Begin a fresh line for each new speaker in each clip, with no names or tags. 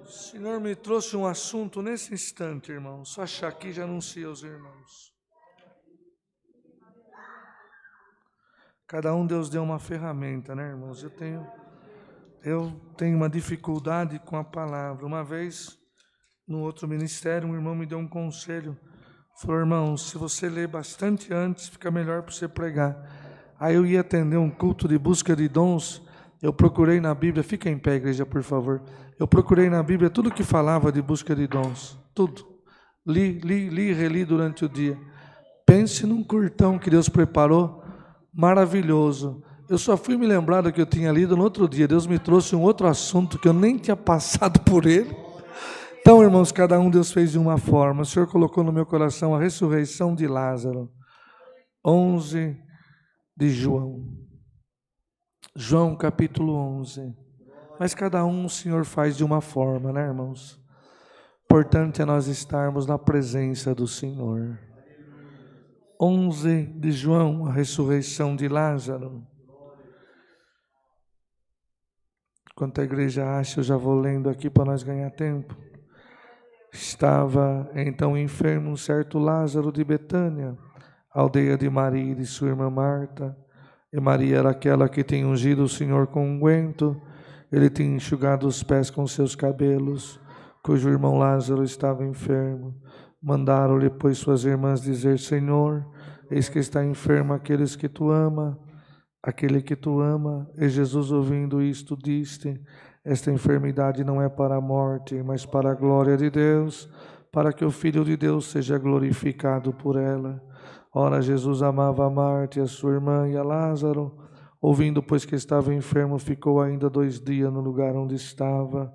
O Senhor me trouxe um assunto nesse instante, irmão. Só achar aqui já anuncia aos irmãos. Cada um Deus deu uma ferramenta, né, irmãos? Eu tenho uma dificuldade com a palavra. Uma vez, no outro ministério, um irmão me deu um conselho. Falou, irmão, se você ler bastante antes, fica melhor para você pregar. Aí eu ia atender um culto de busca de dons. Eu procurei na Bíblia, fica em pé, igreja, por favor. Eu procurei na Bíblia tudo que falava de busca de dons. Tudo. Li e reli durante o dia. Pense num curtão que Deus preparou, maravilhoso. Eu só fui me lembrar do que eu tinha lido no outro dia. Deus me trouxe um outro assunto que eu nem tinha passado por ele. Então, irmãos, cada um Deus fez de uma forma. O Senhor colocou no meu coração a ressurreição de Lázaro. 11 de João. João capítulo 11. Mas cada um o Senhor faz de uma forma, né, irmãos? Importante é nós estarmos na presença do Senhor. 11 de João, a ressurreição de Lázaro. Enquanto a igreja acha, eu já vou lendo aqui para nós ganhar tempo. Estava então enfermo um certo Lázaro de Betânia, aldeia de Maria e de sua irmã Marta. E Maria era aquela que tinha ungido o Senhor com unguento. Ele tinha enxugado os pés com seus cabelos, cujo irmão Lázaro estava enfermo. Mandaram-lhe, pois, suas irmãs dizer, Senhor, eis que está enfermo aquele que tu ama. E Jesus, ouvindo isto, disse, esta enfermidade não é para a morte, mas para a glória de Deus, para que o Filho de Deus seja glorificado por ela. Ora, Jesus amava a Marta e a sua irmã e a Lázaro. Ouvindo, pois, que estava enfermo, ficou ainda 2 dias no lugar onde estava.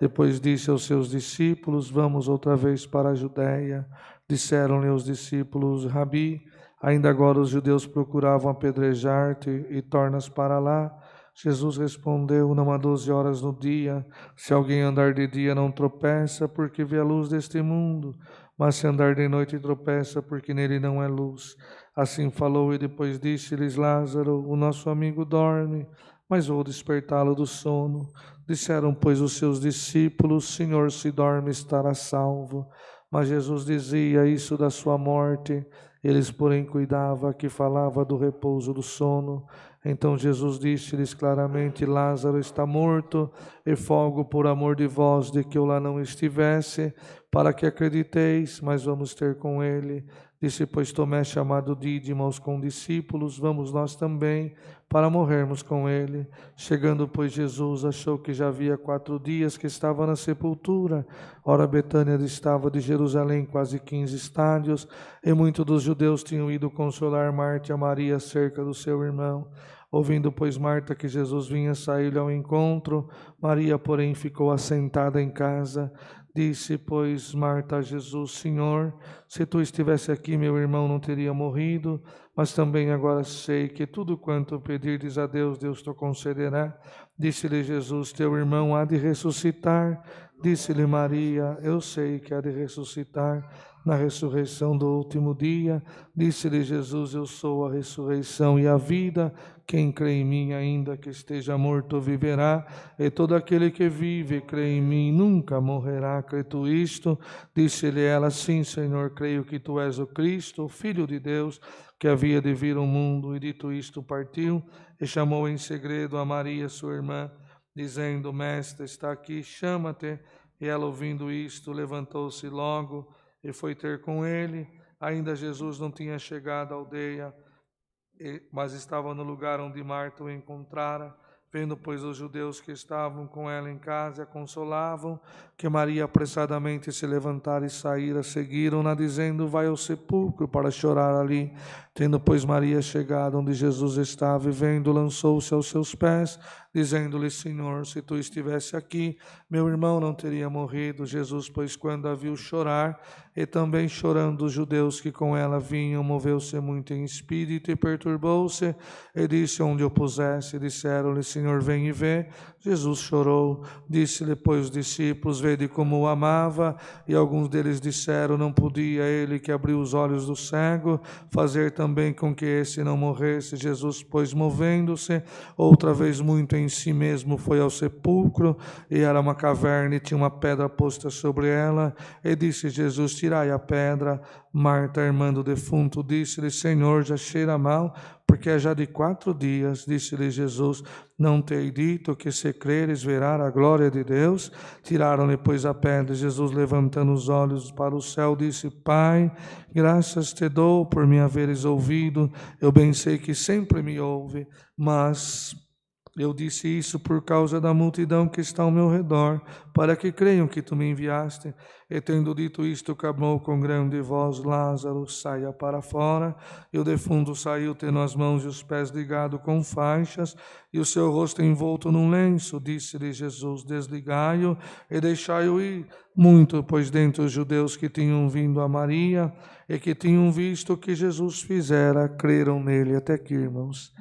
Depois disse aos seus discípulos, vamos outra vez para a Judéia. Disseram-lhe os discípulos, Rabi, ainda agora os judeus procuravam apedrejar-te e tornas para lá. Jesus respondeu, não há 12 horas no dia. Se alguém andar de dia não tropeça, porque vê a luz deste mundo. Mas se andar de noite tropeça, porque nele não é luz. Assim falou e depois disse-lhes, Lázaro, o nosso amigo dorme, mas vou despertá-lo do sono. Disseram, pois, os seus discípulos, Senhor, se dorme, estará salvo. Mas Jesus dizia isso da sua morte. Eles, porém, cuidavam que falava do repouso do sono. Então Jesus disse-lhes claramente, Lázaro está morto, e folgo por amor de vós de que eu lá não estivesse, para que acrediteis, mas vamos ter com ele. Disse, pois, Tomé, chamado Dídimo, aos condiscípulos, vamos nós também, para morrermos com ele. Chegando, pois, Jesus, achou que já havia 4 dias que estava na sepultura. Ora, Betânia distava de Jerusalém quase 15 estádios, e muitos dos judeus tinham ido consolar Marta e a Maria acerca do seu irmão. Ouvindo, pois, Marta que Jesus vinha sair-lhe ao encontro, Maria, porém, ficou assentada em casa. Disse, pois, Marta a Jesus, Senhor, se tu estivesse aqui, meu irmão não teria morrido, mas também agora sei que tudo quanto pedirdes a Deus, Deus te concederá. Disse-lhe Jesus, teu irmão há de ressuscitar. Disse-lhe Maria, eu sei que há de ressuscitar na ressurreição do último dia. Disse-lhe Jesus, eu sou a ressurreição e a vida. Quem crê em mim, ainda que esteja morto, viverá. E todo aquele que vive e crê em mim nunca morrerá. Crê tu isto? Disse-lhe ela, sim, Senhor, creio que tu és o Cristo, o Filho de Deus, que havia de vir ao mundo. E dito isto, partiu e chamou em segredo a Maria, sua irmã, dizendo, Mestre, está aqui, chama-te. E ela, ouvindo isto, levantou-se logo e foi ter com ele. Ainda Jesus não tinha chegado à aldeia, mas estava no lugar onde Marta o encontrara. Vendo, pois, os judeus que estavam com ela em casa, a consolavam, que Maria apressadamente se levantara e saíra, seguiram-na, dizendo, vai ao sepulcro para chorar ali. Tendo, pois, Maria chegado onde Jesus estava, e vendo, lançou-se aos seus pés, dizendo-lhe, Senhor, se tu estivesse aqui, meu irmão não teria morrido. Jesus, pois, quando a viu chorar, e também chorando os judeus que com ela vinham, moveu-se muito em espírito e perturbou-se, e disse onde o pusesse. Disseram-lhe, Senhor, vem e vê. Jesus chorou. Disse-lhe, pois, os discípulos, vede como o amava. E alguns deles disseram, não podia ele que abriu os olhos do cego fazer também com que esse não morresse. Jesus, pois, movendo-se, outra vez muito em si mesmo, foi ao sepulcro, e era uma caverna, e tinha uma pedra posta sobre ela, e disse Jesus: tirai a pedra. Marta, irmã do defunto, disse-lhe: Senhor, já cheira mal, porque é já de 4 dias. Disse-lhe Jesus: não te dito que, se creres, verás a glória de Deus? Tiraram-lhe, pois, a pedra. Jesus, levantando os olhos para o céu, disse: Pai, graças te dou por me haveres ouvido. Eu bem sei que sempre me ouve, mas eu disse isso por causa da multidão que está ao meu redor, para que creiam que tu me enviaste. E tendo dito isto, clamou com grande voz: Lázaro, saia para fora. E o defunto saiu, tendo as mãos e os pés ligados com faixas, e o seu rosto envolto num lenço. Disse-lhe Jesus: desligai-o e deixai-o ir. Muito, pois, dentre os judeus que tinham vindo a Maria e que tinham visto o que Jesus fizera, creram nele. Até aqui, irmãos.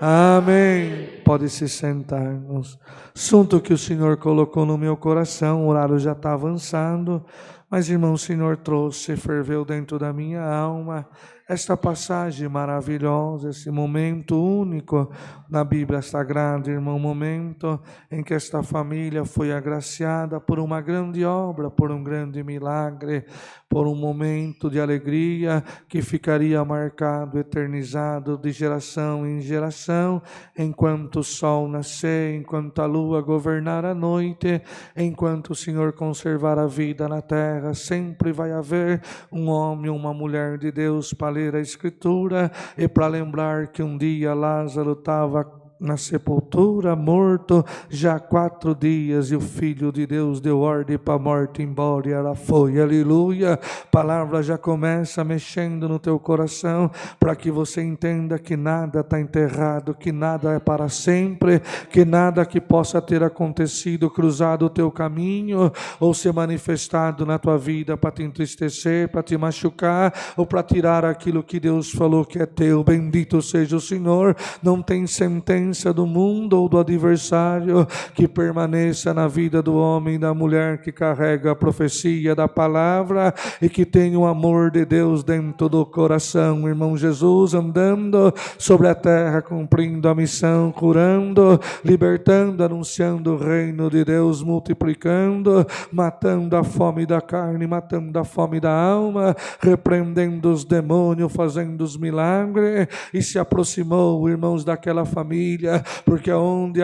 Amém. Pode se sentar, irmãos. Assunto que o Senhor colocou no meu coração, o horário já está avançando, mas, irmão, o Senhor trouxe, ferveu dentro da minha alma esta passagem maravilhosa, esse momento único na Bíblia Sagrada, irmão, momento em que esta família foi agraciada por uma grande obra, por um grande milagre, por um momento de alegria que ficaria marcado, eternizado de geração em geração, enquanto o sol nascer, enquanto a lua governar a noite, enquanto o Senhor conservar a vida na terra, sempre vai haver um homem, uma mulher de Deus para ler a Escritura e para lembrar que um dia Lázaro estava na sepultura, morto, já 4 dias, e o Filho de Deus deu ordem para a morte embora, e ela foi, aleluia. A palavra já começa mexendo no teu coração, para que você entenda que nada está enterrado, que nada é para sempre, que nada que possa ter acontecido, cruzado o teu caminho, ou ser manifestado na tua vida para te entristecer, para te machucar, ou para tirar aquilo que Deus falou que é teu. Bendito seja o Senhor. Não tem sentença do mundo ou do adversário que permaneça na vida do homem e da mulher que carrega a profecia da palavra e que tem o amor de Deus dentro do coração. Irmão, Jesus andando sobre a terra, cumprindo a missão, curando, libertando, anunciando o reino de Deus, multiplicando, matando a fome da carne, matando a fome da alma, repreendendo os demônios, fazendo os milagres, e se aproximou, irmãos, daquela família, porque onde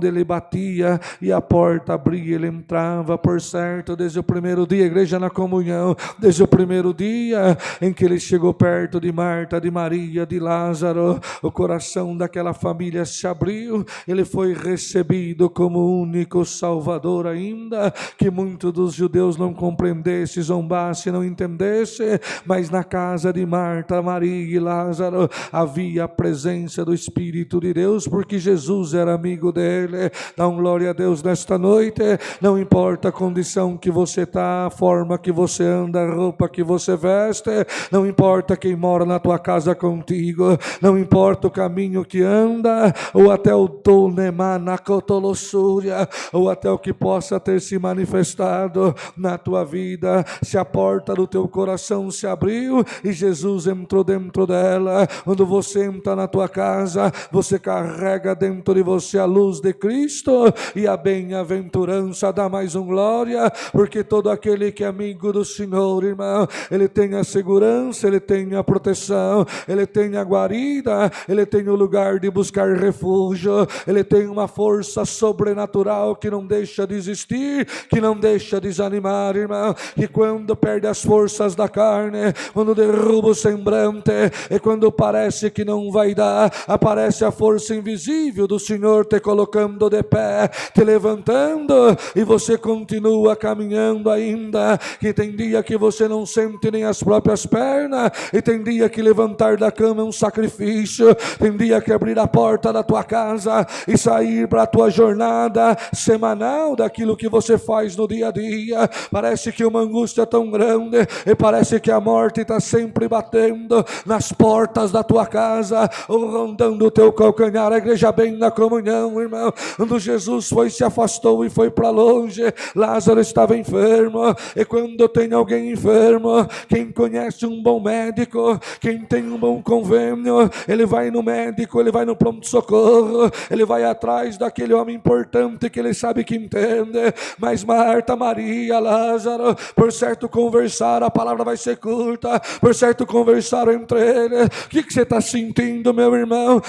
ele batia e a porta abria, ele entrava. Por certo, desde o primeiro dia, igreja na comunhão, desde o primeiro dia em que ele chegou perto de Marta, de Maria, de Lázaro, o coração daquela família se abriu. Ele foi recebido como único Salvador, ainda que muitos dos judeus não compreendessem, zombassem, não entendessem, mas na casa de Marta, Maria e Lázaro havia a presença do Espírito de Deus, porque Jesus era amigo dele. Dá um glória a Deus nesta noite. Não importa a condição que você está, a forma que você anda, a roupa que você veste, não importa quem mora na tua casa contigo, não importa o caminho que anda, ou até o tonemanacotolossúria, ou até o que possa ter se manifestado na tua vida, se a porta do teu coração se abriu e Jesus entrou dentro dela, quando você entra na tua casa, você carrega dentro de você a luz de Cristo e a bem-aventurança. Dá mais um glória, porque todo aquele que é amigo do Senhor, irmão, ele tem a segurança, ele tem a proteção, ele tem a guarida, ele tem o lugar de buscar refúgio, ele tem uma força sobrenatural que não deixa de existir, que não deixa desanimar, irmão. E quando perde as forças da carne, quando derruba o semblante, e quando parece que não vai dar, aparece a força invisível do Senhor te colocando de pé, te levantando, e você continua caminhando ainda, que tem dia que você não sente nem as próprias pernas, e tem dia que levantar da cama é um sacrifício, tem dia que abrir a porta da tua casa e sair para a tua jornada semanal daquilo que você faz no dia a dia, parece que uma angústia tão grande, e parece que a morte está sempre batendo nas portas da tua casa, ou rondando o teu calcanhar a igreja bem na comunhão, irmão. Quando Jesus se afastou e foi para longe, Lázaro estava enfermo. E quando tem alguém enfermo, quem conhece um bom médico, quem tem um bom convênio, ele vai no médico, ele vai no pronto-socorro, ele vai atrás daquele homem importante que ele sabe que entende. Mas Marta, Maria, Lázaro, por certo conversaram, a palavra vai ser curta, por certo conversaram entre eles. O que você está sentindo, meu irmão?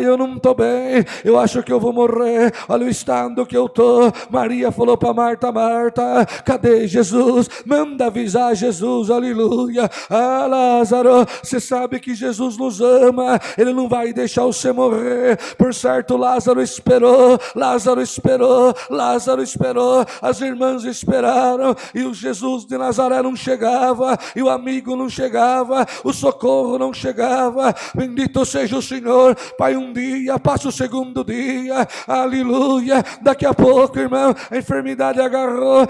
Eu não estou bem, eu acho que eu vou morrer, olha o estado que eu estou. Maria falou para Marta: Marta, cadê Jesus? Manda avisar Jesus, aleluia. Lázaro, você sabe que Jesus nos ama, ele não vai deixar você morrer. Por certo, Lázaro esperou, Lázaro esperou, Lázaro esperou, as irmãs esperaram, e o Jesus de Nazaré não chegava, e o amigo não chegava, o socorro não chegava. Bendito seja o Senhor. Pai, um dia passa o segundo dia, aleluia. Daqui a pouco, irmão, a enfermidade agravou.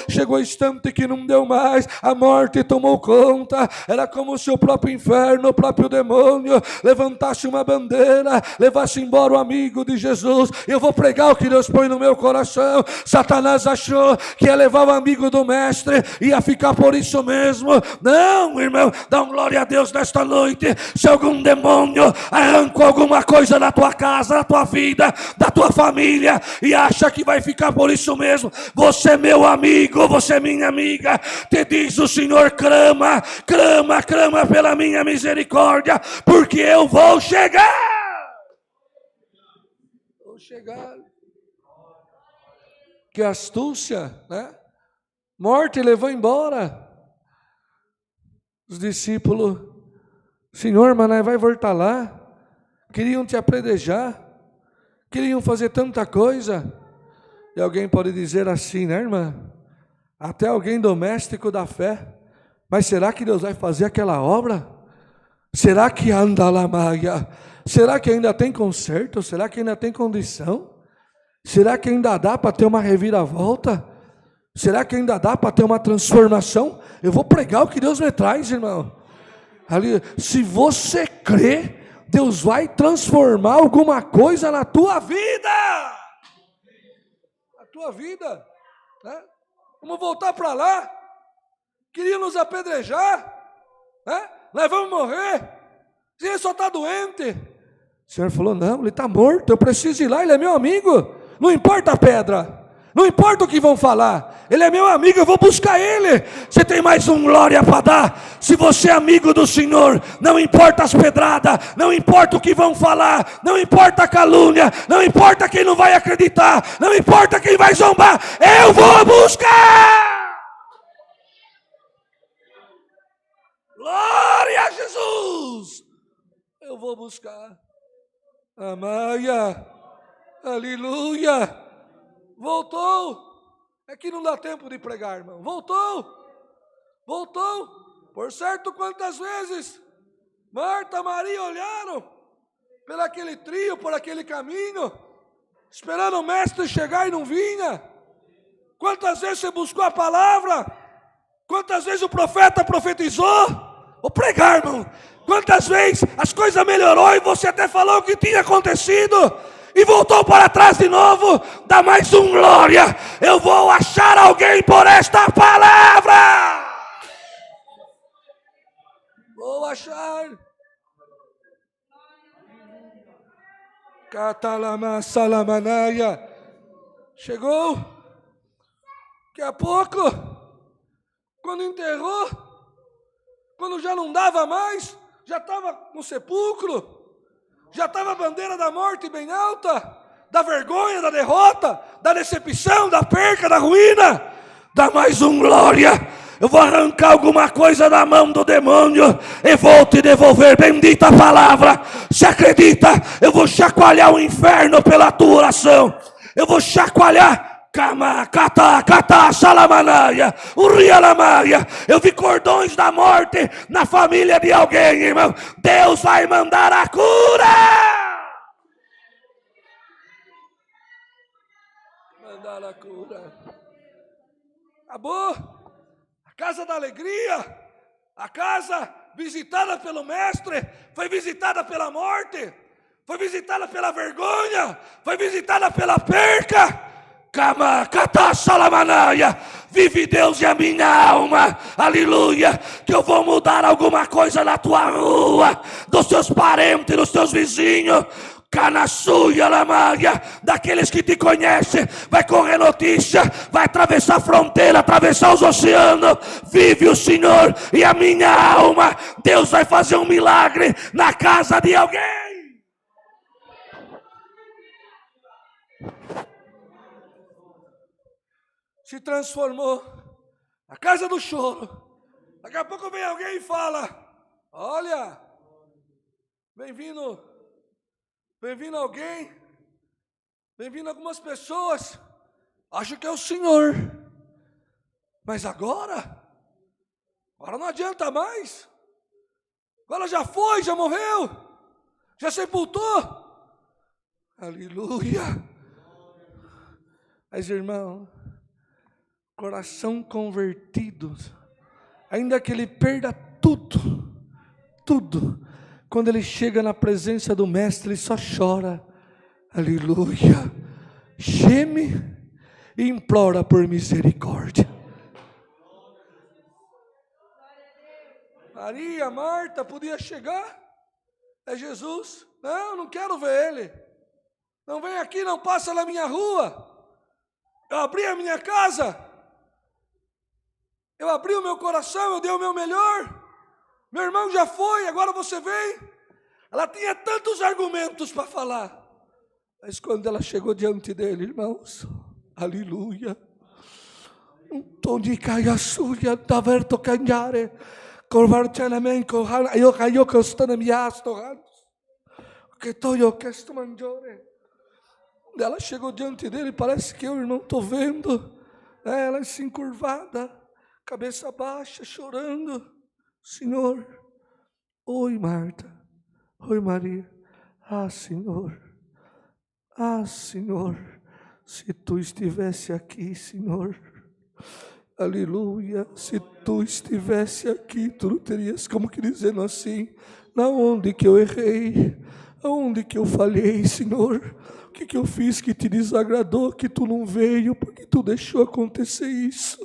Chegou o instante que não deu mais, a morte tomou conta. Era como se o próprio inferno, o próprio demônio levantasse uma bandeira, levasse embora o amigo de Jesus. Eu vou pregar o que Deus põe no meu coração. Satanás achou que ia levar o amigo do mestre, ia ficar por isso mesmo. Não, irmão, dá um glória a Deus nesta noite. Se algum demônio arrancou alguma coisa da tua casa, da tua vida, da tua família, e acha que vai ficar por isso mesmo, você é meu amigo, você é minha amiga. Te diz o Senhor: clama pela minha misericórdia, porque eu vou chegar. Que astúcia, né? Morte levou embora. Os discípulos: Senhor, mas nós vai voltar lá. Queriam te apredejar, queriam fazer tanta coisa. E alguém pode dizer assim, né, irmã? Até alguém doméstico da fé. Mas será que Deus vai fazer aquela obra? Será que anda lá, Maia? Será que ainda tem conserto? Será que ainda tem condição? Será que ainda dá para ter uma reviravolta? Será que ainda dá para ter uma transformação? Eu vou pregar o que Deus me traz, irmão. Ali, se você crê, Deus vai transformar alguma coisa na tua vida. A tua vida, né? Vamos voltar para lá. Queriam nos apedrejar, né? Nós vamos morrer. Ele só está doente. O Senhor falou: não, ele está morto, eu preciso ir lá, ele é meu amigo. Não importa a pedra, não importa o que vão falar, ele é meu amigo, eu vou buscar ele. Você tem mais um glória para dar? Se você é amigo do Senhor, não importa as pedradas, não importa o que vão falar, não importa a calúnia, não importa quem não vai acreditar, não importa quem vai zombar, eu vou buscar. Glória a Jesus. Eu vou buscar. Amaia, aleluia. Voltou. É que não dá tempo de pregar, irmão. Voltou. Por certo, quantas vezes Marta, Maria olharam por aquele trio, por aquele caminho, esperando o mestre chegar e não vinha. Quantas vezes você buscou a palavra? Quantas vezes o profeta profetizou? Vou pregar, irmão. Quantas vezes as coisas melhorou e você até falou o que tinha acontecido e voltou para trás de novo? Dá mais um glória. Eu vou achar alguém por esta palavra. Vou achar. Catalama salamanaia. Chegou. Daqui a pouco, quando enterrou, quando já não dava mais, já estava no sepulcro, já estava a bandeira da morte bem alta, da vergonha, da derrota, da decepção, da perca, da ruína. Dá mais um glória. Eu vou arrancar alguma coisa da mão do demônio e vou te devolver. Bendita a palavra. Se acredita, eu vou chacoalhar o inferno pela tua oração. Eu vou chacoalhar. Eu vi cordões da morte na família de alguém, irmão. Deus vai mandar a cura. Mandar a cura. Acabou. A casa da alegria, a casa visitada pelo mestre, foi visitada pela morte. foi visitada pela vergonha, foi visitada pela perca. Vive Deus e a minha alma, aleluia, que eu vou mudar alguma coisa na tua rua, dos teus parentes, dos teus vizinhos, Canassuia, Lamaia, daqueles que te conhecem, vai correr notícia, vai atravessar a fronteira, atravessar os oceanos, vive o Senhor e a minha alma, Deus vai fazer um milagre na casa de alguém. Se transformou na casa do choro. Daqui a pouco vem alguém e fala: olha, bem-vindo alguém, bem-vindo algumas pessoas, acho que é o Senhor, mas agora não adianta mais, agora já foi, já morreu, já sepultou, aleluia. Mas irmão, coração convertido, ainda que ele perda tudo, quando ele chega na presença do mestre, ele só chora, aleluia, geme e implora por misericórdia. Maria, Marta, podia chegar, é Jesus, não quero ver ele, não vem aqui, não passa na minha rua, eu abri a minha casa, eu abri o meu coração, eu dei o meu melhor, meu irmão já foi, agora você vem. Ela tinha tantos argumentos para falar, mas quando ela chegou diante dele, irmãos, aleluia, um tom de caiaçuia, taverto canhare, corvarcianamente, eu caio que estou na minha astorrados, que estou eu que estou mangiore. Ela chegou diante dele, parece que eu, irmão, estou vendo, ela assim curvada, cabeça baixa, chorando. Senhor, oi Marta, oi Maria, Senhor, se tu estivesse aqui, Senhor, aleluia, se tu estivesse aqui, tu não terias como que dizendo assim, na onde que eu errei, aonde que eu falhei, Senhor, o que eu fiz que te desagradou, que tu não veio, porque tu deixou acontecer isso.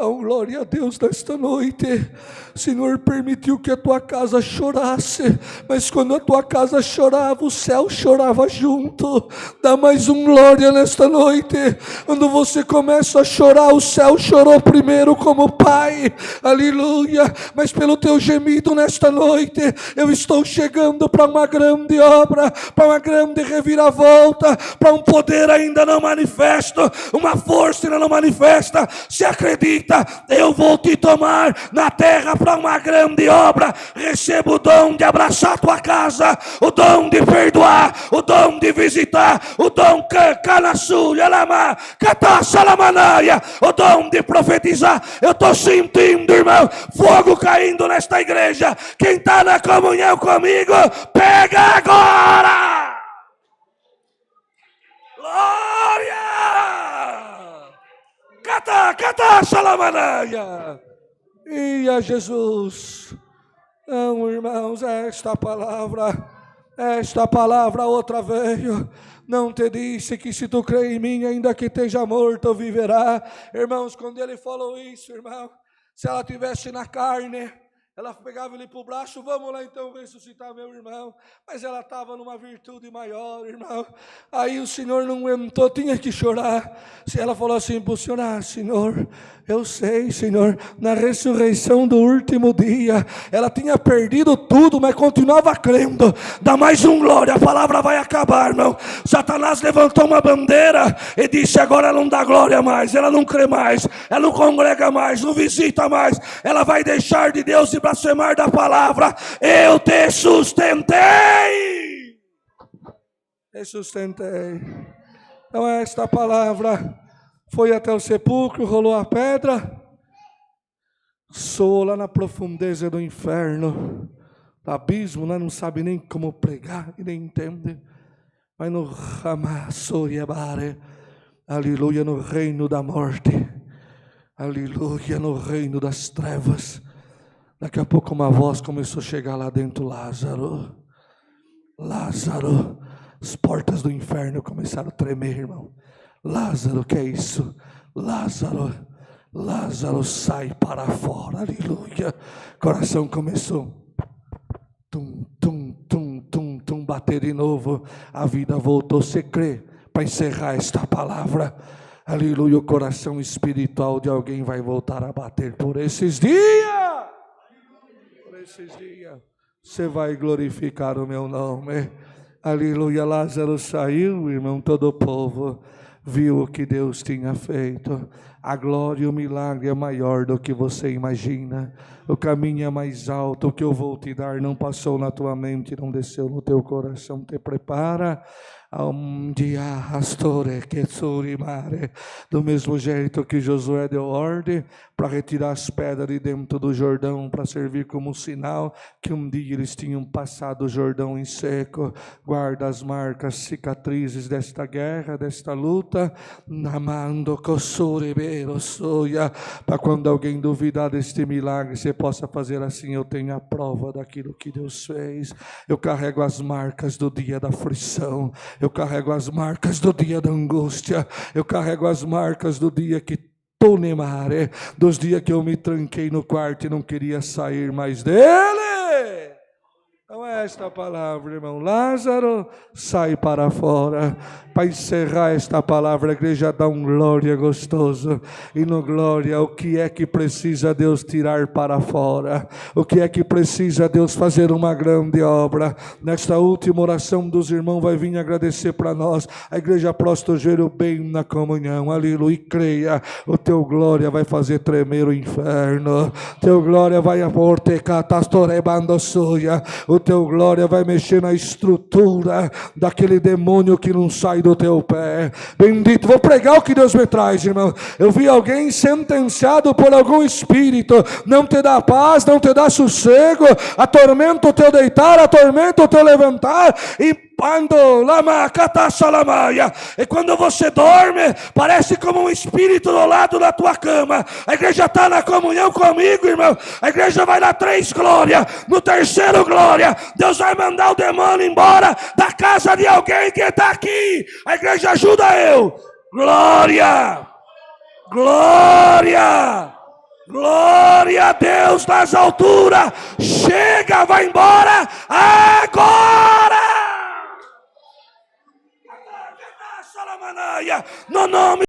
Glória a Deus nesta noite. Senhor, permitiu que a tua casa chorasse, mas quando a tua casa chorava, o céu chorava junto. Dá mais glória nesta noite. Quando você começa a chorar, o céu chorou primeiro como Pai, aleluia. Mas pelo teu gemido nesta noite, eu estou chegando para uma grande obra, para uma grande reviravolta, para um poder ainda não manifesto, uma força ainda não manifesta. Se acredita, eu vou te tomar na terra para uma grande obra. Receba o dom de abraçar a tua casa, o dom de perdoar, o dom de visitar, o dom o dom de profetizar. Eu estou sentindo, irmão, fogo caindo nesta igreja. Quem está na comunhão comigo, pega agora. Glória! Cata, salamanaia. E a Jesus. Não, irmãos, esta palavra outra veio. Não te disse que se tu crê em mim, ainda que esteja morto, viverá. Irmãos, quando ele falou isso, irmão, se ela tivesse na carne, ela pegava ele para o braço, vamos lá então ressuscitar meu irmão. Mas ela estava numa virtude maior, irmão. Aí o Senhor não aguentou, tinha que chorar. Se ela falou assim para o Senhor, Senhor, eu sei, Senhor, na ressurreição do último dia, ela tinha perdido tudo, mas continuava crendo. Dá mais glória, a palavra vai acabar, irmão. Satanás levantou uma bandeira e disse, agora ela não dá glória mais, ela não crê mais, ela não congrega mais, não visita mais, ela vai deixar de Deus e blasfemar da palavra. Eu te sustentei. Então esta palavra foi até o sepulcro, rolou a pedra, soou lá na profundeza do inferno, do abismo, né? Não sabe nem como pregar e nem entende, mas no Ramasoriabare, aleluia, no reino da morte, aleluia, no reino das trevas. Daqui a pouco uma voz começou a chegar lá dentro, Lázaro, Lázaro, as portas do inferno começaram a tremer, irmão. Lázaro, que é isso? Lázaro, sai para fora, aleluia. Coração começou bater de novo, a vida voltou. Você crê? Para encerrar esta palavra, aleluia, o coração espiritual de alguém vai voltar a bater por esses dias. Por esses dias, você vai glorificar o meu nome, aleluia. Lázaro saiu, irmão, todo o povo viu o que Deus tinha feito. A glória e o milagre é maior do que você imagina. O caminho é mais alto. O que eu vou te dar não passou na tua mente, não desceu no teu coração. Te prepara. Do mesmo jeito que Josué deu ordem para retirar as pedras de dentro do Jordão, para servir como sinal que um dia eles tinham passado o Jordão em seco. Guarda as marcas, cicatrizes desta guerra, desta luta, para quando alguém duvidar deste milagre, você possa fazer assim: eu tenho a prova daquilo que Deus fez. Eu carrego as marcas do dia da aflição, eu carrego as marcas do dia da angústia, eu carrego as marcas do dia que tonemare, dos dias que eu me tranquei no quarto e não queria sair mais dele. Então é esta palavra, irmão. Lázaro, sai para fora. Para encerrar esta palavra, a igreja dá um glória gostoso. E no glória, o que é que precisa Deus tirar para fora? O que é que precisa Deus fazer uma grande obra? Nesta última oração dos irmãos vai vir agradecer para nós. A igreja prostra o joelho bem na comunhão, aleluia, e creia. O teu glória vai fazer tremer o inferno. Teu glória vai o teu glória vai mexer na estrutura daquele demônio que não sai do teu pé. Bendito, vou pregar o que Deus me traz, irmão. Eu vi alguém sentenciado por algum espírito, não te dá paz, não te dá sossego, atormenta o teu deitar, atormenta o teu levantar, e quando você dorme, parece como um espírito do lado da tua cama. A igreja está na comunhão comigo, irmão. A igreja vai dar 3 glória, no terceiro glória, Deus vai mandar o demônio embora da casa de alguém que está aqui. A igreja ajuda eu. Glória, glória, glória a Deus nas alturas. Chega, vai embora agora. No nome